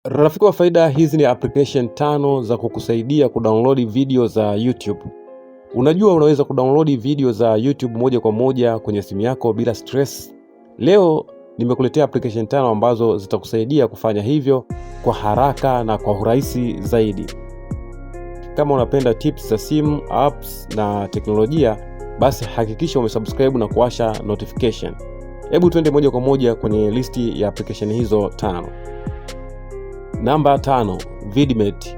Rafiki wa faida, hizi ni application 5 za kukusaidia kudownload video za YouTube. Unajua unaweza kudownload video za YouTube moja kwa moja kwenye simu yako bila stress. Leo nimekuletea application 5 ambazo zitakusaidia kufanya hivyo kwa haraka na kwa urahisi zaidi. Kama unapenda tips za simu, apps na teknolojia, basi hakikisha umesubscribe na kuwasha notification. Hebu twende moja kwa moja kwenye listi ya application hizo 5. Namba 5, Vidmate.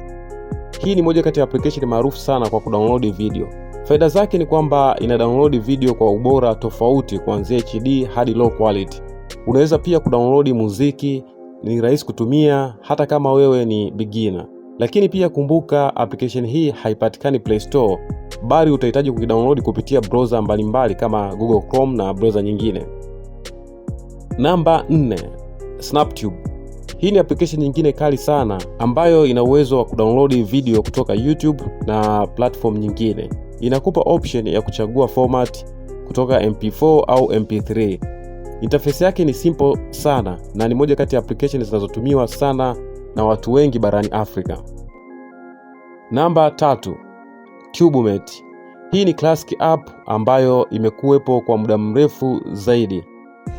Hii ni moja kati ya application maarufu sana kwa kudownload video. Faida zake ni kwamba ina download video kwa ubora tofauti kuanzia HD hadi low quality. Unaweza pia kudownload muziki, ni rahisi kutumia hata kama wewe ni beginner. Lakini pia kumbuka, application hii haipatikani Play Store, bali utahitaji kudownload kupitia browser mbalimbali kama Google Chrome na browser nyingine. Namba 4, SnapTube. Hii ni application nyingine kali sana ambayo ina uwezo wa kudownload video kutoka YouTube na platform nyingine. Inakupa option ya kuchagua format kutoka MP4 au MP3. Interface yake ni simple sana na ni moja kati ya application zinazotumiwa sana na watu wengi barani Afrika. Namba 3, TubeMate. Hii ni classic app ambayo imekuwepo kwa muda mrefu zaidi.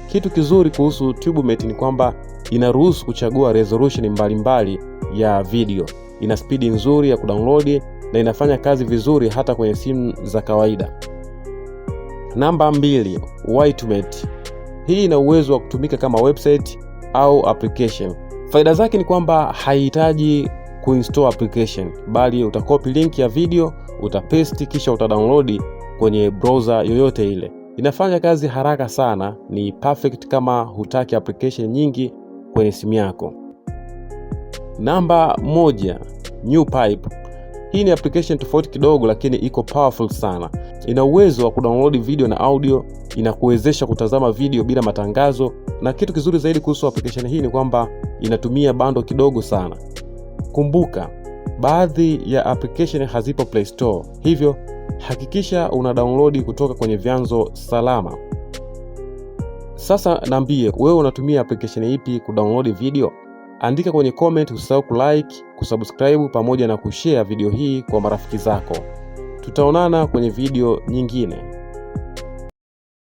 Kitu kizuri kuhusu TubeMate ni kwamba inaruhusu kuchagua resolution mbalimbali ya video. Ina speed nzuri ya kudownload na inafanya kazi vizuri hata kwenye simu za kawaida. Namba 2, Whitemate. Hii ina uwezo wa kutumika kama website au application. Faida zake ni kwamba haihitaji kuinstall application, bali utakopi link ya video, utapaste kisha utadownload kwenye browser yoyote ile. Inafanya kazi haraka sana, ni perfect kama hutaki application nyingi kwenye simu yako. Namba 1, NewPipe. Hii ni application tofauti kidogo lakini iko powerful sana. Ina uwezo wa kudownload video na audio, inakuwezesha kutazama video bila matangazo, na kitu kizuri zaidi kuhusu application hii ni kwamba inatumia bando kidogo sana. Kumbuka, baadhi ya application hazipo Play Store, hivyo hakikisha una download kutoka kwenye vyanzo salama. Sasa niambie, wewe unatumia application ipi kudownload video? Andika kwenye comment, usisahau kulike, kusubscribe pamoja na kushare video hii kwa marafiki zako. Tutaonana kwenye video nyingine.